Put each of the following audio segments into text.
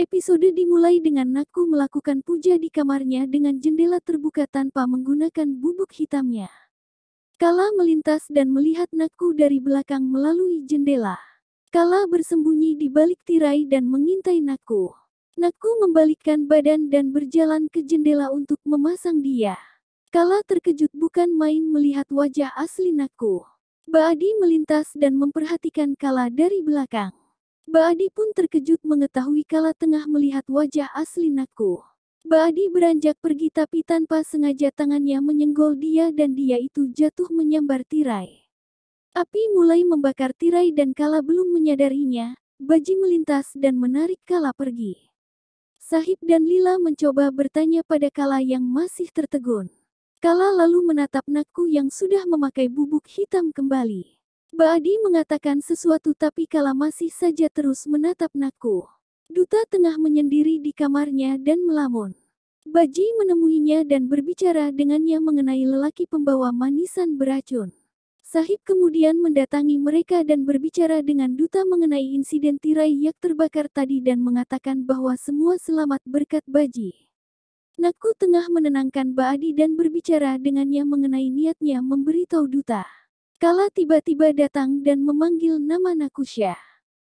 Episode dimulai dengan Naku melakukan puja di kamarnya dengan jendela terbuka tanpa menggunakan bubuk hitamnya. Kala melintas dan melihat Naku dari belakang melalui jendela. Kala bersembunyi di balik tirai dan mengintai Naku. Naku membalikkan badan dan berjalan ke jendela untuk memasang dia. Kala terkejut bukan main melihat wajah asli Naku. Baadi melintas dan memperhatikan Kala dari belakang. Baadi pun terkejut mengetahui Kala tengah melihat wajah asli Naku. Baadi beranjak pergi tapi tanpa sengaja tangannya menyenggol dia dan dia itu jatuh menyambar tirai. Api mulai membakar tirai dan Kala belum menyadarinya. Baji melintas dan menarik Kala pergi. Sahib dan Lila mencoba bertanya pada Kala yang masih tertegun. Kala lalu menatap Naku yang sudah memakai bubuk hitam kembali. Baadi mengatakan sesuatu tapi Kala masih saja terus menatap Naku. Duta tengah menyendiri di kamarnya dan melamun. Baji menemuinya dan berbicara dengannya mengenai lelaki pembawa manisan beracun. Sahib kemudian mendatangi mereka dan berbicara dengan Duta mengenai insiden tirai yang terbakar tadi dan mengatakan bahwa semua selamat berkat Baji. Naku tengah menenangkan Baadi dan berbicara dengannya mengenai niatnya memberitahu Duta. Kala tiba-tiba datang dan memanggil nama Nakusha.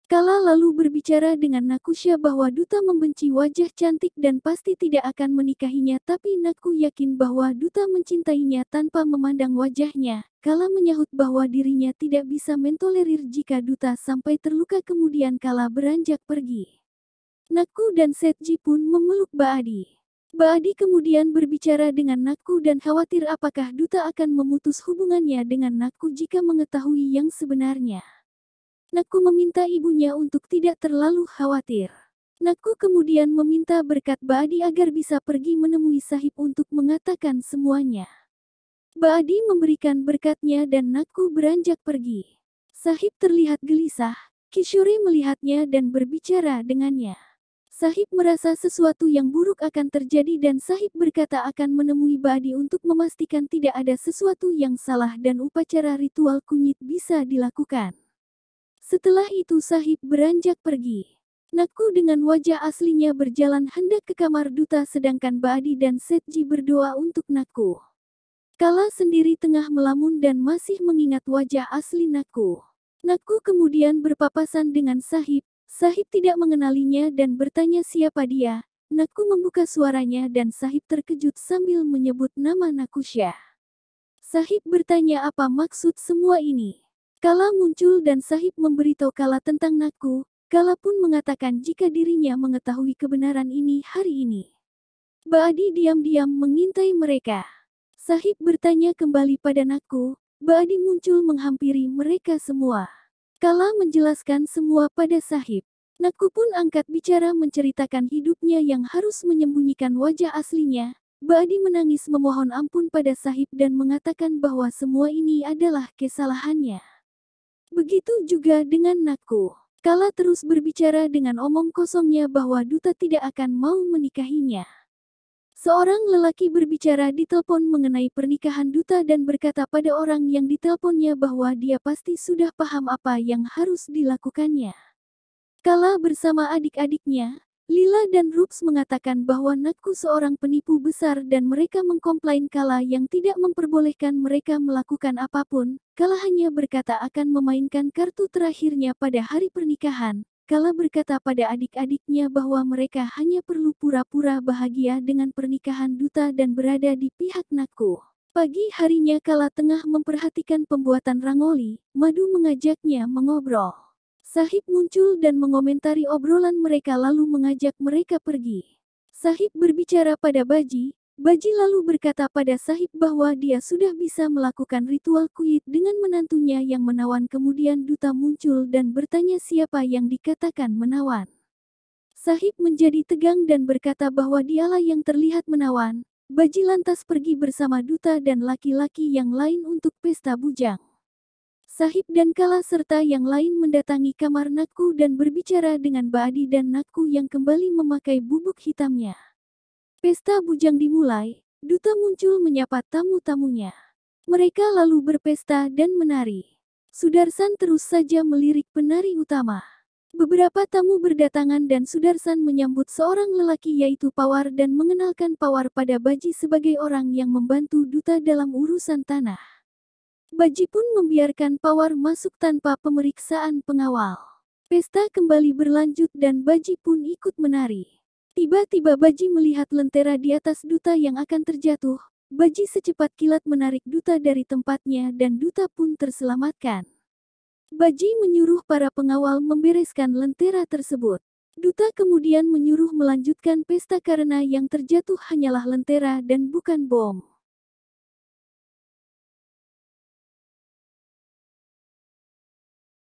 Kala lalu berbicara dengan Nakusha bahwa Duta membenci wajah cantik dan pasti tidak akan menikahinya, tapi Naku yakin bahwa Duta mencintainya tanpa memandang wajahnya. Kala menyahut bahwa dirinya tidak bisa mentolerir jika Duta sampai terluka, kemudian Kala beranjak pergi. Naku dan Setji pun memeluk Baadi. Baadi kemudian berbicara dengan Naku dan khawatir apakah Duta akan memutus hubungannya dengan Naku jika mengetahui yang sebenarnya. Naku meminta ibunya untuk tidak terlalu khawatir. Naku kemudian meminta berkat Baadi agar bisa pergi menemui Sahib untuk mengatakan semuanya. Baadi memberikan berkatnya dan Naku beranjak pergi. Sahib terlihat gelisah. Kishore melihatnya dan berbicara dengannya. Sahib merasa sesuatu yang buruk akan terjadi dan Sahib berkata akan menemui Baadi untuk memastikan tidak ada sesuatu yang salah dan upacara ritual kunyit bisa dilakukan. Setelah itu Sahib beranjak pergi. Naku dengan wajah aslinya berjalan hendak ke kamar Duta sedangkan Baadi dan Setji berdoa untuk Naku. Kala sendiri tengah melamun dan masih mengingat wajah asli Naku. Naku kemudian berpapasan dengan Sahib. Sahib tidak mengenalinya dan bertanya siapa dia. Naku membuka suaranya dan Sahib terkejut sambil menyebut nama Nakusha. Sahib bertanya apa maksud semua ini. Kala muncul dan Sahib memberitahu Kala tentang Naku. Kala pun mengatakan jika dirinya mengetahui kebenaran ini hari ini. Baadi diam-diam mengintai mereka. Sahib bertanya kembali pada Naku. Baadi muncul menghampiri mereka semua. Kala menjelaskan semua pada Sahib. Naku pun angkat bicara menceritakan hidupnya yang harus menyembunyikan wajah aslinya. Baadi menangis memohon ampun pada Sahib dan mengatakan bahwa semua ini adalah kesalahannya. Begitu juga dengan Naku. Kala terus berbicara dengan omong kosongnya bahwa Duta tidak akan mau menikahinya. Seorang lelaki berbicara di telepon mengenai pernikahan Duta dan berkata pada orang yang diteleponnya bahwa dia pasti sudah paham apa yang harus dilakukannya. Kala bersama adik-adiknya, Lila dan Rups mengatakan bahwa Naku seorang penipu besar dan mereka mengkomplain Kala yang tidak memperbolehkan mereka melakukan apapun. Kala hanya berkata akan memainkan kartu terakhirnya pada hari pernikahan. Kala berkata pada adik-adiknya bahwa mereka hanya perlu pura-pura bahagia dengan pernikahan Duta dan berada di pihak Naku. Pagi harinya Kala tengah memperhatikan pembuatan rangoli. Madu mengajaknya mengobrol. Sahib muncul dan mengomentari obrolan mereka lalu mengajak mereka pergi. Sahib berbicara pada Baji. Baji lalu berkata pada Sahib bahwa dia sudah bisa melakukan ritual kuit dengan menantunya yang menawan. Kemudian Duta muncul dan bertanya siapa yang dikatakan menawan. Sahib menjadi tegang dan berkata bahwa dialah yang terlihat menawan. Baji lantas pergi bersama Duta dan laki-laki yang lain untuk pesta bujang. Sahib dan Kala serta yang lain mendatangi kamar Naku dan berbicara dengan Baadi dan Naku yang kembali memakai bubuk hitamnya. Pesta bujang dimulai. Duta muncul menyapa tamu-tamunya. Mereka lalu berpesta dan menari. Sudarsan terus saja melirik penari utama. Beberapa tamu berdatangan dan Sudarsan menyambut seorang lelaki yaitu Pawar dan mengenalkan Pawar pada Baji sebagai orang yang membantu duta dalam urusan tanah. Baji pun membiarkan Pawar masuk tanpa pemeriksaan pengawal. Pesta kembali berlanjut dan Baji pun ikut menari. Tiba-tiba Baji melihat lentera di atas duta yang akan terjatuh. Baji secepat kilat menarik duta dari tempatnya dan duta pun terselamatkan. Baji menyuruh para pengawal membereskan lentera tersebut. Duta kemudian menyuruh melanjutkan pesta karena yang terjatuh hanyalah lentera dan bukan bom.